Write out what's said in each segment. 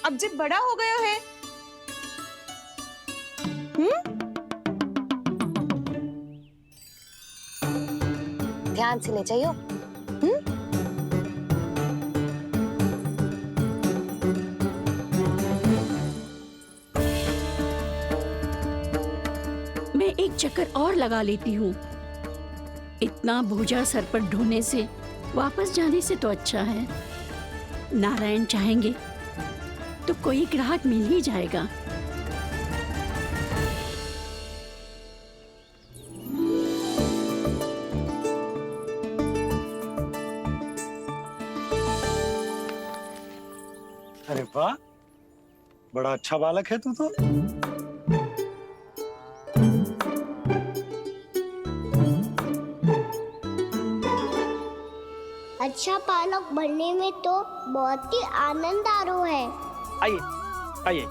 अब जब बड़ा हो गया है। ध्यान से ले जाइयो। मैं एक चक्कर और लगा लेती हूँ। इतना बोझा सर पर ढोने से वापस जाने से तो अच्छा है। नारायण चाहेंगे तो कोई ग्राहक मिल ही जाएगा। अरे वाह, बड़ा अच्छा बालक है तू तो। अच्छा पालक बनने में तो बहुत ही आनंद आ रहा है। आइए आइए।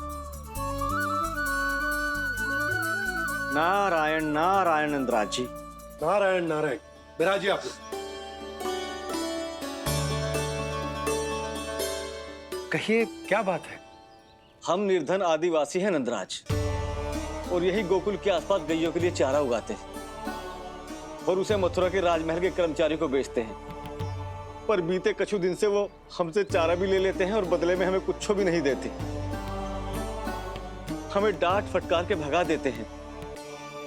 नारायण नारायण नंदराज जी। नारायण नारायण। बिराजिए आप लोग। कहिए क्या बात है? हम निर्धन आदिवासी हैं नंदराज, और यही गोकुल के आसपास गैयों के लिए चारा उगाते हैं और उसे मथुरा के राजमहल के कर्मचारियों को बेचते हैं। पर बीते कुछ दिन से वो हमसे चारा भी ले लेते हैं और बदले में हमें कुछ भी नहीं देते। हमें डांट फटकार के भगा देते हैं।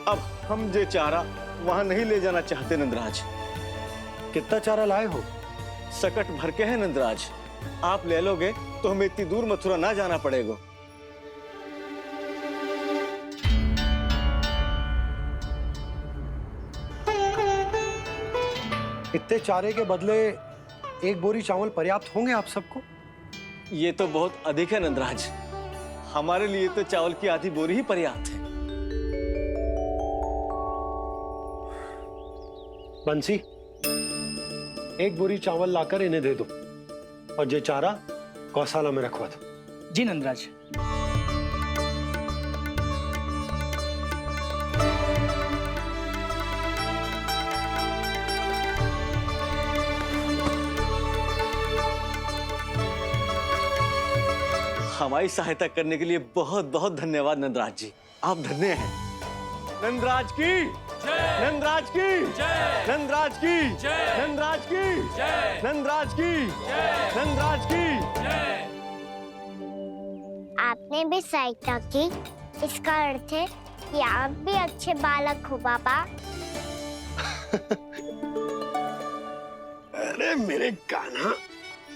अब हम ये चारा वहां नहीं ले जाना चाहते नंदराज। कितना चारा लाए हो? सकट भर के है नंदराज। आप ले लोगे तो हमें इतनी दूर मथुरा ना जाना पड़ेगा। इतने चारे के बदले एक बोरी चावल पर्याप्त होंगे आप सबको? ये तो बहुत अधिक है नंदराज। हमारे लिए तो चावल की आधी बोरी ही पर्याप्त है। बंसी, एक बोरी चावल लाकर इन्हें दे दो और ये चारा गौशाला में रखवा दो। जी नंदराज। हमारी सहायता करने के लिए बहुत बहुत धन्यवाद नंदराज जी। आप धन्य हैं। नंदराज की जय, नंदराज की जय, नंदराज की जय, नंदराज की जय, नंदराज की जय, नंदराज की जय। आपने भी सहायता की, इसका अर्थ है कि आप भी अच्छे बालक हो बाबा। अरे मेरे कान्हा,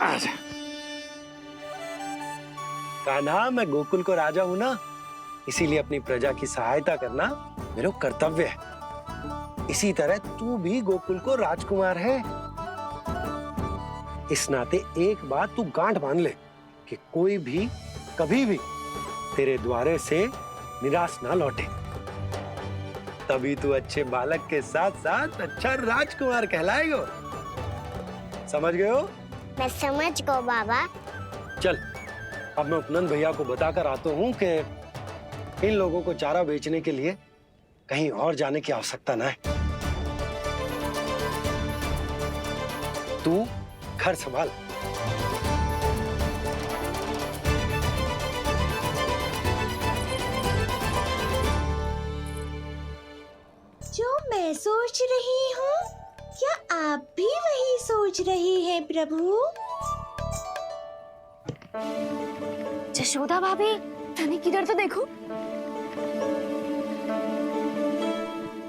आजा। कान्हा, मैं गोकुल को राजा हूं ना, इसीलिए अपनी प्रजा की सहायता करना मेरा कर्तव्य है। इसी तरह तू भी गोकुल को राजकुमार है। इस नाते एक बात तू गांठ बांध ले कि कोई भी कभी भी तेरे द्वारे से निराश ना लौटे। तभी तू अच्छे बालक के साथ साथ अच्छा राजकुमार कहलाएगा। समझ गए हो? मैं समझ गई बाबा। चल, अब मैं उपनंद भैया को बताकर आता हूँ कि इन लोगों को चारा बेचने के लिए कहीं और जाने की आवश्यकता ना है। तू घर संभाल। जो मैं सोच रही हूँ, क्या आप भी वही सोच रही हैं प्रभु? यशोदा भाभी, तनिक किधर तो देखो।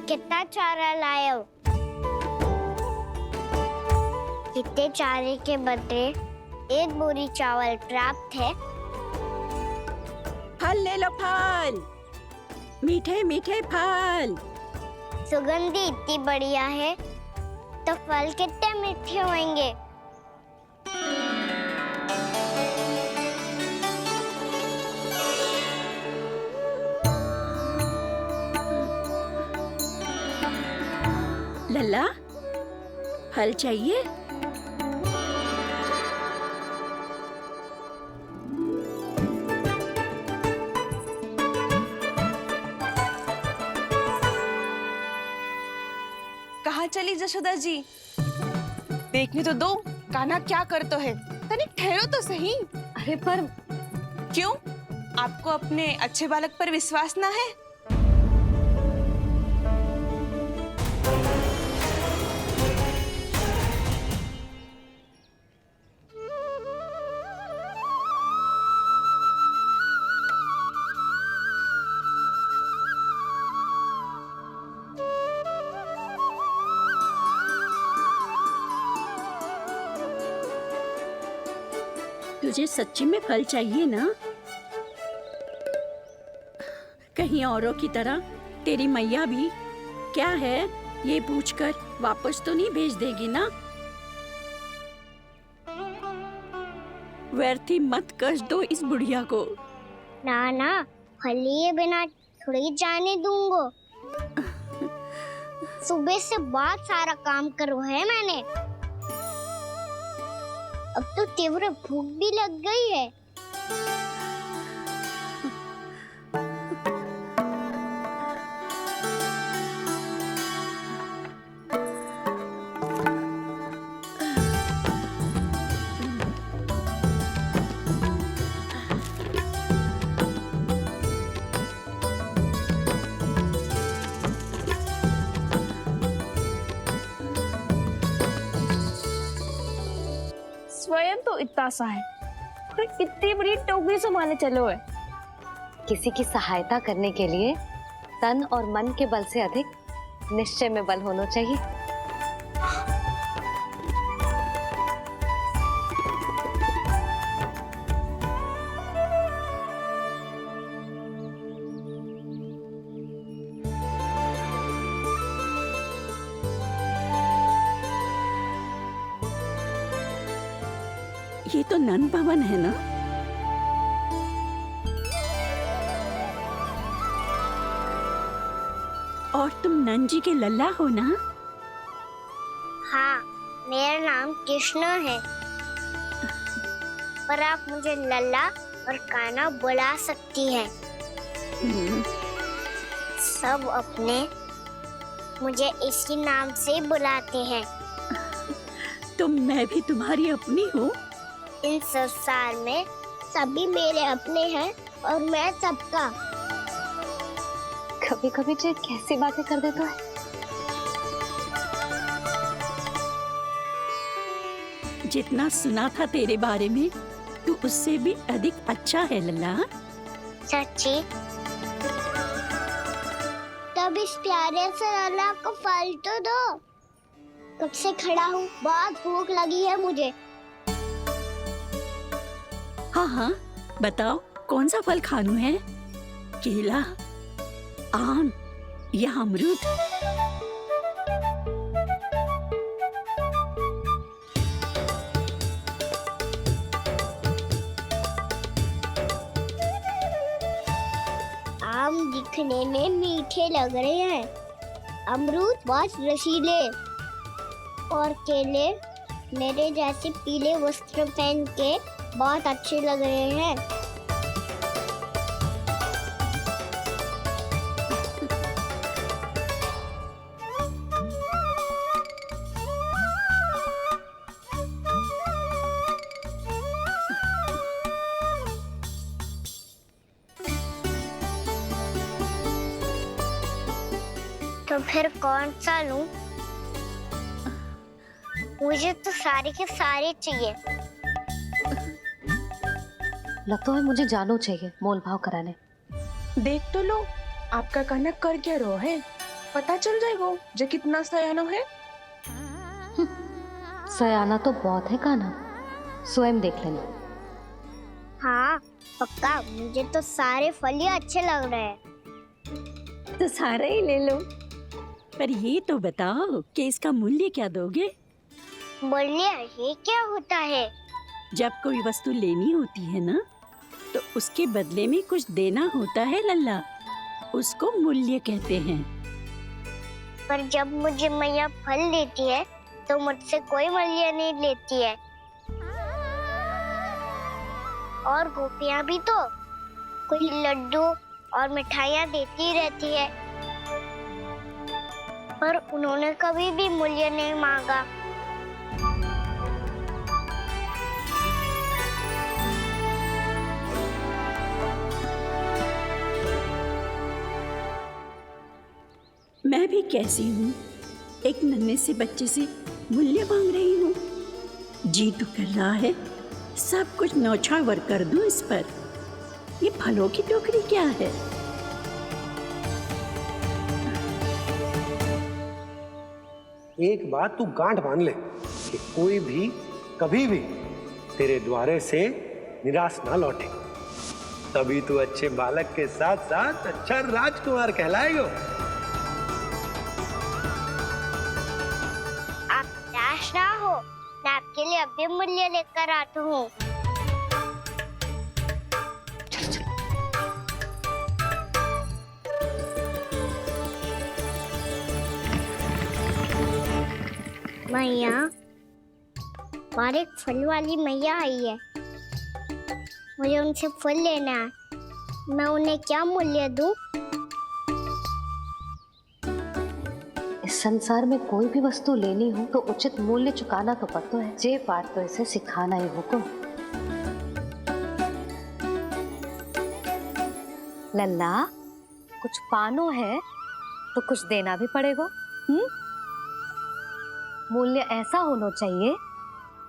कितना चारा लाए हो? कितने चारे के बदले एक बोरी चावल प्राप्त है। फल ले लो, फल। मीठे मीठे फल। सुगंधी इतनी बढ़िया है तो फल कितने मीठे होंगे। लल्ला, फल चाहिए? कहाँ चली यशोदा जी? देखने तो दो कान्हा क्या करते है। तनिक ठहरो तो सही। अरे पर क्यों? आपको अपने अच्छे बालक पर विश्वास ना है? तुझे सच्ची में फल चाहिए ना? कहीं औरों की तरह तेरी मैया भी क्या है ये पूछकर वापस तो नहीं भेज देगी ना? व्यर्थ ही मत कष्ट दो इस बुढ़िया को। ना ना, फल लिए बिना थोड़ी जाने दूंगो। सुबह से बहुत सारा काम करो है मैंने। अब तो तीव्र भूख भी लग गई है। स्वयं तो इतना सा है, कोई कितनी बड़ी टोकरी संभालने चलो है। किसी की सहायता करने के लिए तन और मन के बल से अधिक निश्चय में बल होना चाहिए। ये तो नंद भवन है ना? और तुम नंद जी के लल्ला हो ना? हाँ, मेरा नाम कृष्ण है, पर आप मुझे लल्ला और कान्हा बुला सकती हैं। सब अपने मुझे इसी नाम से बुलाते हैं। तो मैं भी तुम्हारी अपनी हूँ। इन संसार में सभी मेरे अपने हैं और मैं सबका। कभी कभी जो कैसी बातें कर देता है। जितना सुना था तेरे बारे में, तू उससे भी अधिक अच्छा है लल्ला। सच्ची? तब इस प्यारे से लल्ला को फल तो दो। कब से खड़ा हूँ, बहुत भूख लगी है मुझे। हाँ हाँ, बताओ कौन सा फल खानू है? केला, आम या अमरूद? आम दिखने में मीठे लग रहे हैं, अमरूद बहुत रसीले और केले मेरे जैसे पीले वस्त्र पहन के बहुत अच्छे लग रहे हैं। तो फिर कौन सा लूं? मुझे तो सारे के सारे चाहिए। लगता है मुझे जानो चाहिए मोल भाव कराने। देख तो लो, आपका कहना कर क्या रो है, पता चल जाएगा जो कितना सयानो है। सयाना तो बहुत है कान्हा, स्वयं देख लेना। हाँ पक्का, मुझे तो सारे फल ही अच्छे लग रहे हैं। तो सारे ही ले लो। पर ये तो बताओ कि इसका मूल्य क्या दोगे? बोलिए, ये क्या होता है? जब कोई वस्तु लेनी होती है ना, तो उसके बदले में कुछ देना होता है लल्ला, उसको मूल्य कहते हैं। पर जब मुझे मैया फल देती है तो मुझसे कोई मूल्य नहीं लेती है। और गोपियां भी तो कोई लड्डू और मिठाइयाँ देती रहती है, पर उन्होंने कभी भी मूल्य नहीं मांगा। मैं भी कैसी हूँ, एक नन्हे से बच्चे से मूल्य मांग रही हूँ। जी तो कर रहा है सब कुछ न्यौछावर कर दूं इस पर। ये फलों की टोकरी क्या है? एक बात तू गांठ बांध ले कि कोई भी कभी भी तेरे द्वारे से निराश ना लौटे, तभी तू अच्छे बालक के साथ साथ अच्छा राजकुमार कहलाएगा। आप निराश ना हो, मैं आपके लिए अभी मूल्य लेकर आता हूँ। मैया, हमारे एक फल वाली मैया आई है, मुझे उनसे फल लेना है। मैं उन्हें क्या मूल्य दूं? इस संसार में कोई भी वस्तु लेनी हो तो उचित मूल्य चुकाना तो पड़ता है। जे पाठ तो इसे सिखाना ही हुक्म। लल्ला, कुछ पानो है तो कुछ देना भी पड़ेगा। मूल्य ऐसा होना चाहिए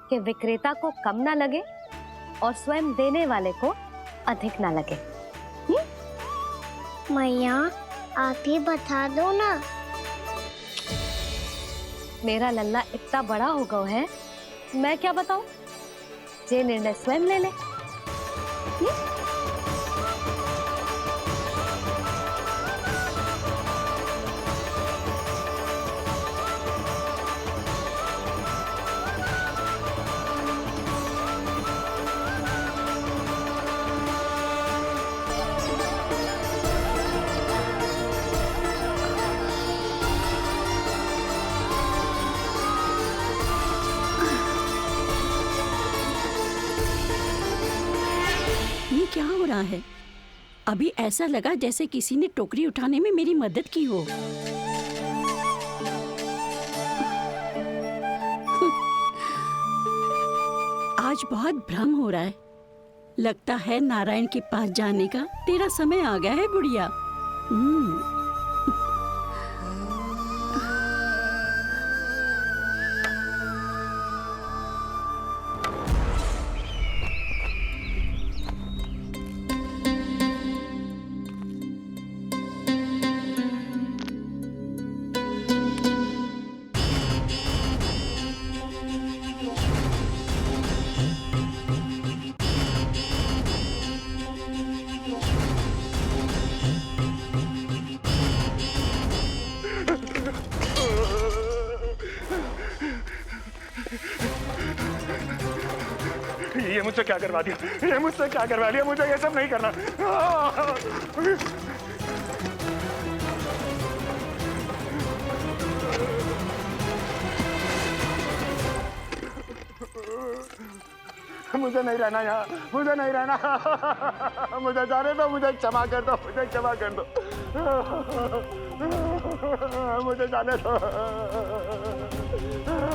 कि विक्रेता को कम ना लगे और स्वयं देने वाले को अधिक ना लगे। मैया, आप ही बता दो ना। मेरा लल्ला इतना बड़ा हो गया है, मैं क्या बताऊं? ये निर्णय स्वयं ले ले। ये क्या हो रहा है? अभी ऐसा लगा जैसे किसी ने टोकरी उठाने में मेरी मदद की हो। आज बहुत भ्रम हो रहा है। लगता है नारायण के पास जाने का तेरा समय आ गया है बुढ़िया। ये मुझसे क्या करवा दिया? ये मुझसे क्या करवा दिया? मुझे ये सब नहीं करना। मुझे नहीं रहना यहाँ, मुझे नहीं रहना। मुझे जाने दो, मुझे क्षमा कर दो, मुझे क्षमा कर दो, मुझे जाने दो।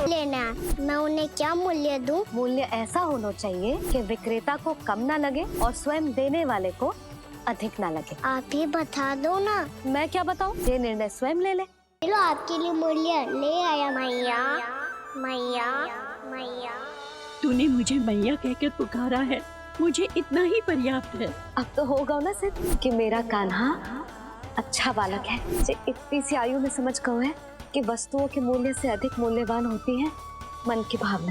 लेना, मैं उन्हें क्या मूल्य दूं? मूल्य ऐसा होना चाहिए कि विक्रेता को कम ना लगे और स्वयं देने वाले को अधिक ना लगे। आप ही बता दो ना। मैं क्या बताऊं? ये निर्णय स्वयं ले ले। चलो, आपके लिए मूल्य ले आया। मैया, मैया, मैया। तूने मुझे मैया कहकर पुकारा है, मुझे इतना ही पर्याप्त है। अब तो होगा ना सिर्फ कि मेरा कान्हा अच्छा बालक है, जो इतनी सी आयु में समझ गया है कि वस्तुओं के मूल्य से अधिक मूल्यवान होती है मन की भावना।